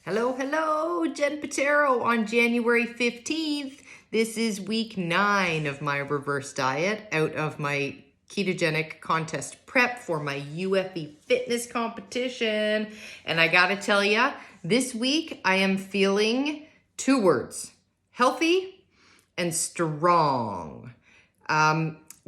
Hello, Jen Patero on January 15th. This is week 9 of my reverse diet out of my ketogenic contest prep for my UFE fitness competition. And I gotta tell ya, this week I am feeling 2 words: healthy and strong.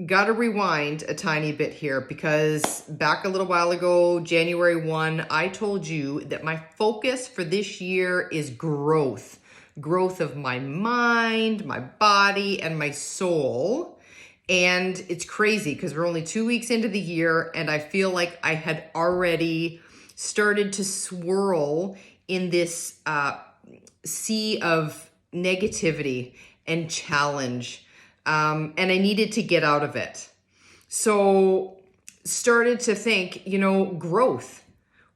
Gotta rewind a tiny bit here because back a little while ago, January 1, I told you that my focus for this year is growth. Growth of my mind, my body, and my soul. And it's crazy because we're only 2 weeks into the year and I feel like I had already started to swirl in this sea of negativity and challenge. And I needed to get out of it. So started to think, growth.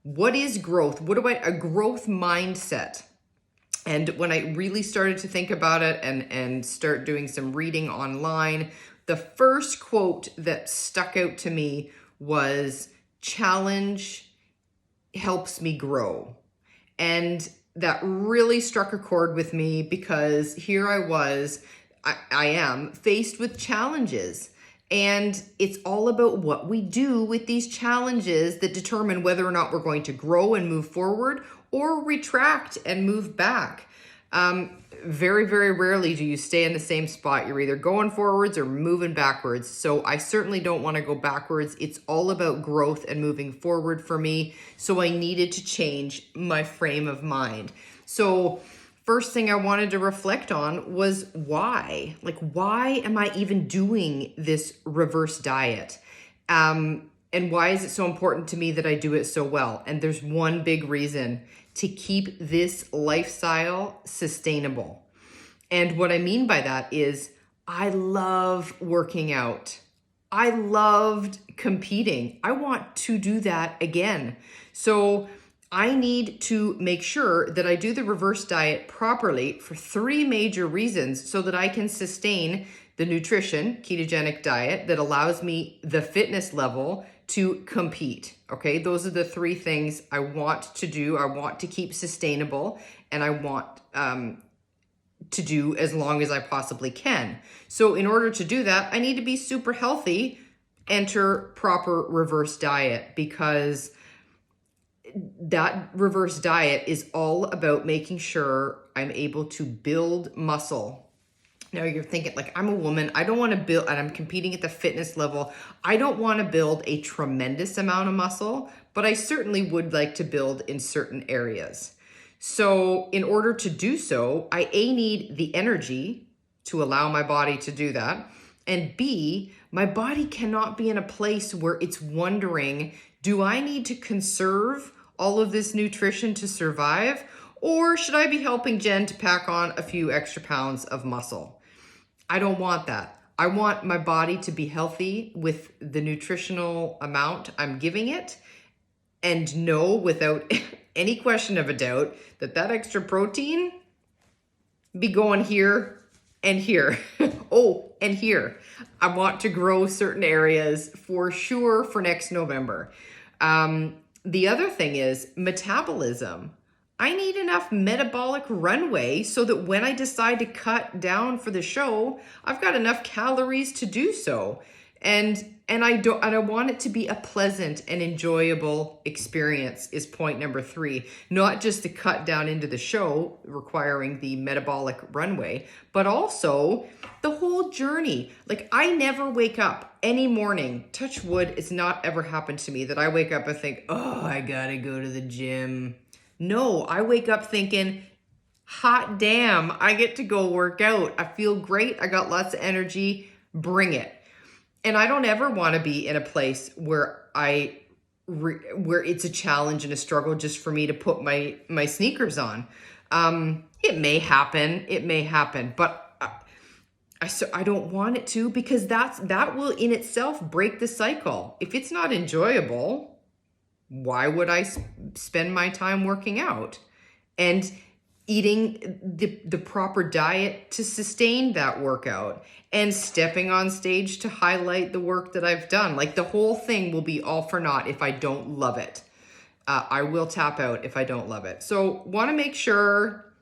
What is growth? A growth mindset. And when I really started to think about it and start doing some reading online, the first quote that stuck out to me was, challenge helps me grow. And that really struck a chord with me because here I am faced with challenges, and it's all about what we do with these challenges that determine whether or not we're going to grow and move forward or retract and move back. Very, very rarely do you stay in the same spot. You're either going forwards or moving backwards. So I certainly don't want to go backwards. It's all about growth and moving forward for me. So I needed to change my frame of mind. So first thing I wanted to reflect on was why. Why am I even doing this reverse diet? And why is it so important to me that I do it so well? And there's one big reason: to keep this lifestyle sustainable. And what I mean by that is I love working out. I loved competing. I want to do that again. So I need to make sure that I do the reverse diet properly for 3 major reasons so that I can sustain the nutrition, ketogenic diet that allows me the fitness level to compete. Okay, those are the 3 things I want to do. I want to keep sustainable, and I want to do as long as I possibly can. So in order to do that, I need to be super healthy. Enter proper reverse diet, because that reverse diet is all about making sure I'm able to build muscle. Now you're thinking, I'm a woman, I don't want to build, and I'm competing at the fitness level. I don't want to build a tremendous amount of muscle, but I certainly would like to build in certain areas. So in order to do so, I need the energy to allow my body to do that. And B, my body cannot be in a place where it's wondering, do I need to conserve all of this nutrition to survive? Or should I be helping Jen to pack on a few extra pounds of muscle? I don't want that. I want my body to be healthy with the nutritional amount I'm giving it, and know without any question of a doubt that extra protein be going here and here. Oh, and here. I want to grow certain areas for sure for next November. The other thing is metabolism. I need enough metabolic runway so that when I decide to cut down for the show, I've got enough calories to do so. And I want it to be a pleasant and enjoyable experience is point number 3. Not just to cut down into the show, requiring the metabolic runway, but also the whole journey. I never wake up any morning, touch wood, it's not ever happened to me that I wake up and think, oh, I gotta go to the gym. No, I wake up thinking, hot damn, I get to go work out. I feel great. I got lots of energy. Bring it. And I don't ever want to be in a place where where it's a challenge and a struggle just for me to put my sneakers on. It may happen, but I don't want it to, because that will in itself break the cycle. If it's not enjoyable, why would I spend my time working out and eating the proper diet to sustain that workout and stepping on stage to highlight the work that I've done? The whole thing will be all for naught if I don't love it. I will tap out if I don't love it. So want to make sure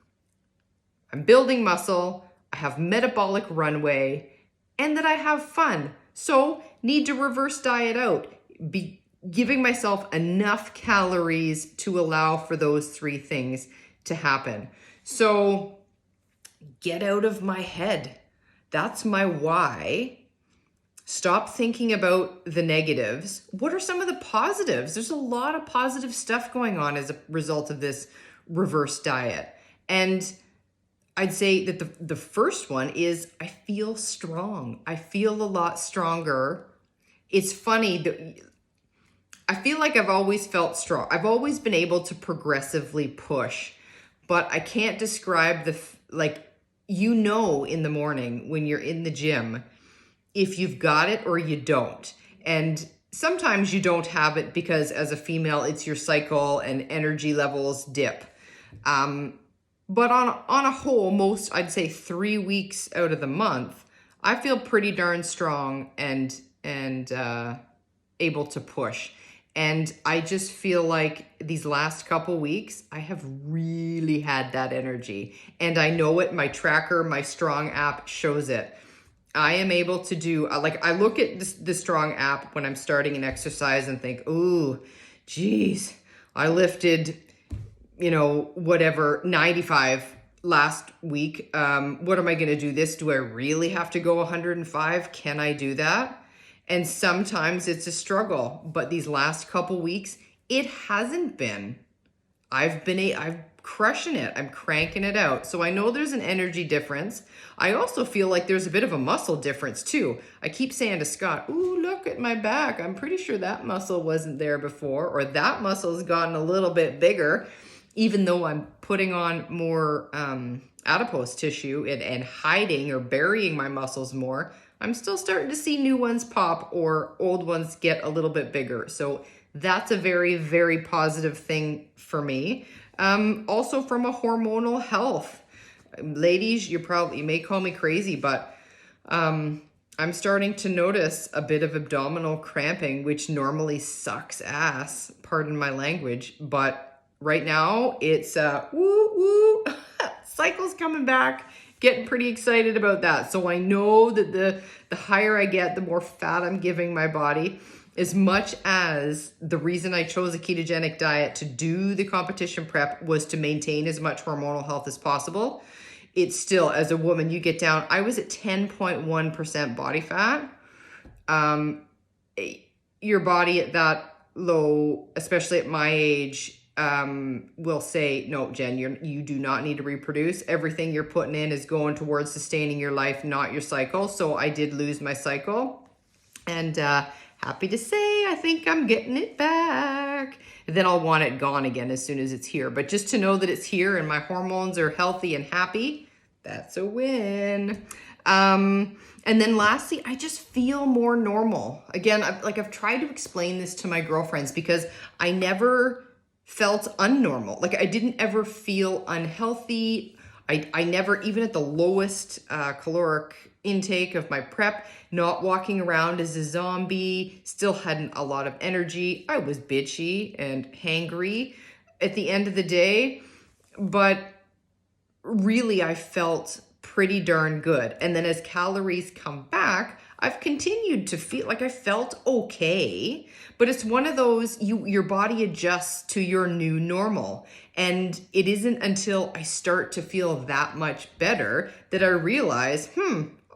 I'm building muscle, I have metabolic runway, and that I have fun. So need to reverse diet out. Be giving myself enough calories to allow for those three things to happen. So get out of my head. That's my why. Stop thinking about the negatives. What are some of the positives? There's a lot of positive stuff going on as a result of this reverse diet. And I'd say that the first one is I feel strong. I feel a lot stronger. It's funny that I feel like I've always felt strong. I've always been able to progressively push, but I can't describe in the morning when you're in the gym, if you've got it or you don't. And sometimes you don't have it because as a female, it's your cycle and energy levels dip. But on a whole, most, I'd say 3 weeks out of the month, I feel pretty darn strong and able to push. And I just feel like these last couple weeks, I have really had that energy. And I know it, my tracker, my Strong app shows it. I am able to do, I look at the Strong app when I'm starting an exercise and think, ooh, geez, I lifted, 95 last week. What am I going to do this? Do I really have to go 105? Can I do that? And sometimes it's a struggle, but these last couple weeks, it hasn't been. I'm crushing it. I'm cranking it out. So I know there's an energy difference. I also feel like there's a bit of a muscle difference too. I keep saying to Scott, ooh, look at my back. I'm pretty sure that muscle wasn't there before, or that muscle's gotten a little bit bigger, even though I'm putting on more adipose tissue and hiding or burying my muscles more. I'm still starting to see new ones pop or old ones get a little bit bigger. So that's a very, very positive thing for me. Also from a hormonal health. Ladies, you may call me crazy, but I'm starting to notice a bit of abdominal cramping, which normally sucks ass, pardon my language. But right now it's woo. Cycle's coming back. Getting pretty excited about that. So I know that the higher I get, the more fat I'm giving my body. As much as the reason I chose a ketogenic diet to do the competition prep was to maintain as much hormonal health as possible, it's still, as a woman, you get down, I was at 10.1% body fat. Your body at that low, especially at my age, will say, no, Jen, you do not need to reproduce. Everything you're putting in is going towards sustaining your life, not your cycle. So I did lose my cycle, and happy to say, I think I'm getting it back. And then I'll want it gone again as soon as it's here. But just to know that it's here and my hormones are healthy and happy, that's a win. And then lastly, I just feel more normal. Again, I've tried to explain this to my girlfriends because I never felt unnormal. Like I didn't ever feel unhealthy. I never, even at the lowest caloric intake of my prep, not walking around as a zombie, still hadn't a lot of energy. I was bitchy and hangry at the end of the day, but really I felt pretty darn good. And then as calories come back, I've continued to feel like I felt okay, but it's one of those, your body adjusts to your new normal. And it isn't until I start to feel that much better that I realize,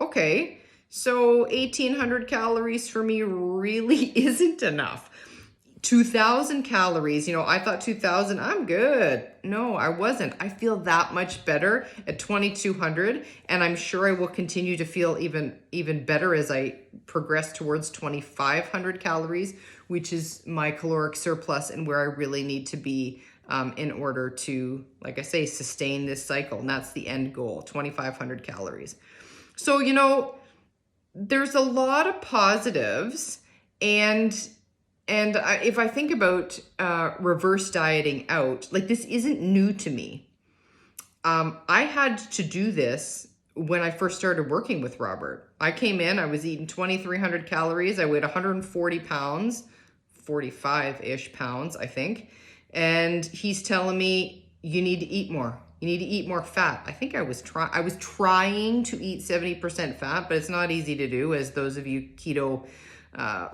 okay, so 1,800 calories for me really isn't enough. 2,000 calories, I thought 2,000, I'm good. No, I wasn't. I feel that much better at 2,200, and I'm sure I will continue to feel even better as I progress towards 2,500 calories, which is my caloric surplus and where I really need to be in order to, like I say, sustain this cycle. And that's the end goal, 2,500 calories. So, there's a lot of positives, and if I think about reverse dieting out, like this isn't new to me. I had to do this when I first started working with Robert. I came in, I was eating 2,300 calories. I weighed 140 pounds, 45-ish pounds, I think. And he's telling me, you need to eat more. You need to eat more fat. I think I was trying to eat 70% fat, but it's not easy to do. As those of you keto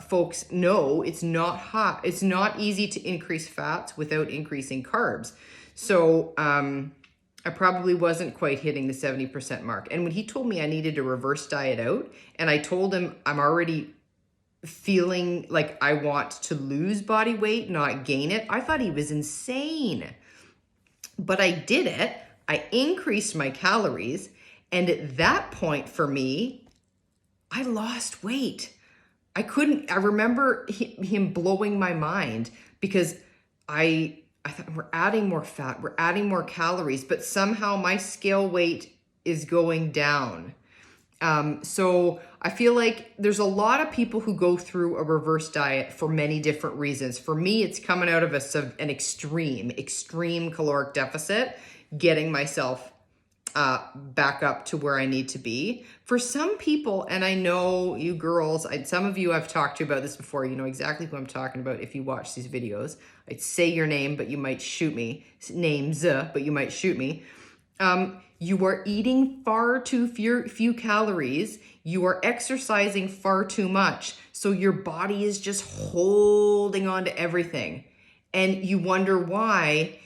folks know, it's not hot. It's not easy to increase fats without increasing carbs. So I probably wasn't quite hitting the 70% mark. And when he told me I needed to reverse diet out, and I told him I'm already feeling like I want to lose body weight, not gain it, I thought he was insane. But I did it. I increased my calories. And at that point for me, I lost weight. I remember him blowing my mind because I thought, we're adding more fat, we're adding more calories, but somehow my scale weight is going down. So I feel like there's a lot of people who go through a reverse diet for many different reasons. For me, it's coming out of an extreme caloric deficit, getting myself back up to where I need to be. For some people, and I know you girls, some of you I've talked to about this before, you know exactly who I'm talking about if you watch these videos. I'd say your name, but you might shoot me. Names, but you might shoot me. You are eating far too few calories. You are exercising far too much. So your body is just holding on to everything. And you wonder why,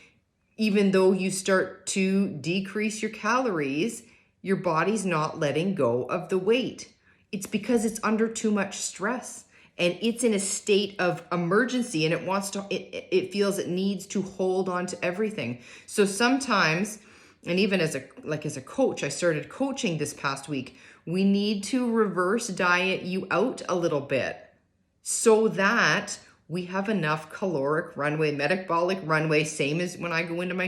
even though you start to decrease your calories, your body's not letting go of the weight. It's because it's under too much stress and it's in a state of emergency, and it feels it needs to hold on to everything. So sometimes, and even as a coach, I started coaching this past week, we need to reverse diet you out a little bit so that we have enough caloric runway, metabolic runway, same as when I go into my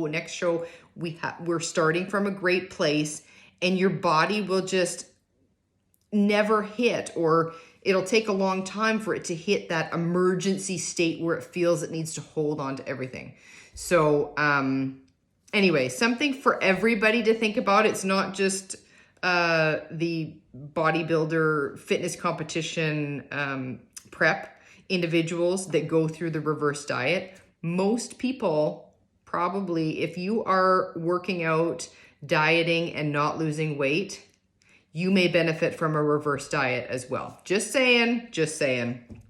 next show, we're starting from a great place, and your body will just never hit, or it'll take a long time for it to hit that emergency state where it feels it needs to hold on to everything. So, anyway, something for everybody to think about. It's not just the bodybuilder fitness competition prep individuals that go through the reverse diet. Most people probably, if you are working out, dieting, and not losing weight, you may benefit from a reverse diet as well. Just saying.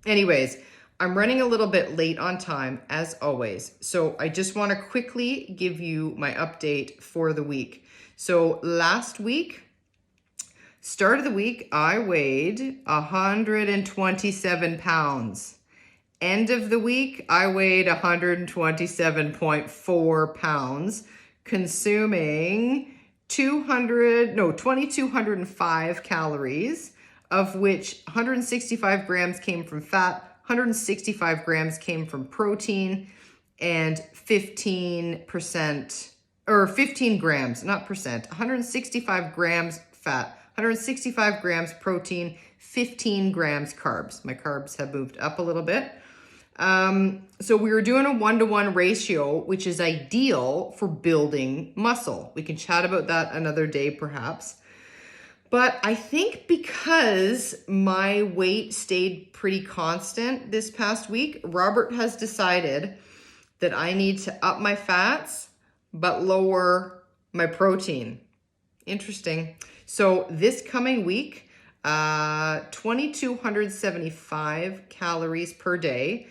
Anyways, I'm running a little bit late on time as always. So I just want to quickly give you my update for the week. So last week, start of the week, I weighed 127 pounds. End of the week, I weighed 127.4 pounds, consuming 2,205 calories, of which 165 grams came from fat, 165 grams came from protein, and 15 grams, not percent, 165 grams fat, 165 grams protein, 15 grams carbs. My carbs have moved up a little bit. So we were doing a 1-to-1 ratio, which is ideal for building muscle. We can chat about that another day perhaps. But I think because my weight stayed pretty constant this past week, Robert has decided that I need to up my fats, but lower my protein. Interesting. So this coming week, 2,275 calories per day,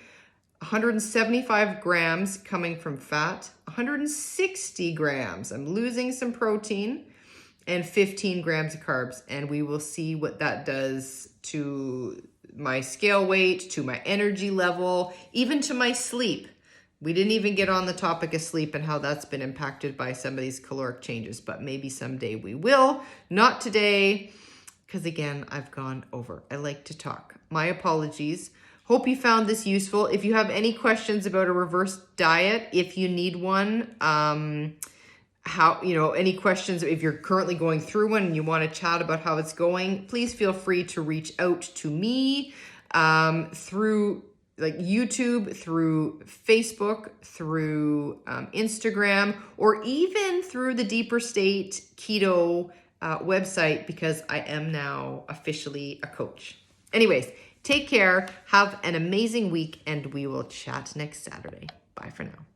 175 grams coming from fat, 160 grams, I'm losing some protein, and 15 grams of carbs. And we will see what that does to my scale weight, to my energy level, even to my sleep. We didn't even get on the topic of sleep and how that's been impacted by some of these caloric changes, but maybe someday we will. Not today, because again, I've gone over. I like to talk. My apologies. Hope you found this useful. If you have any questions about a reverse diet, if you need one, any questions, if you're currently going through one and you want to chat about how it's going, please feel free to reach out to me through YouTube, through Facebook, through Instagram, or even through the Deeper State Keto website, because I am now officially a coach. Anyways, take care, have an amazing week, and we will chat next Saturday. Bye for now.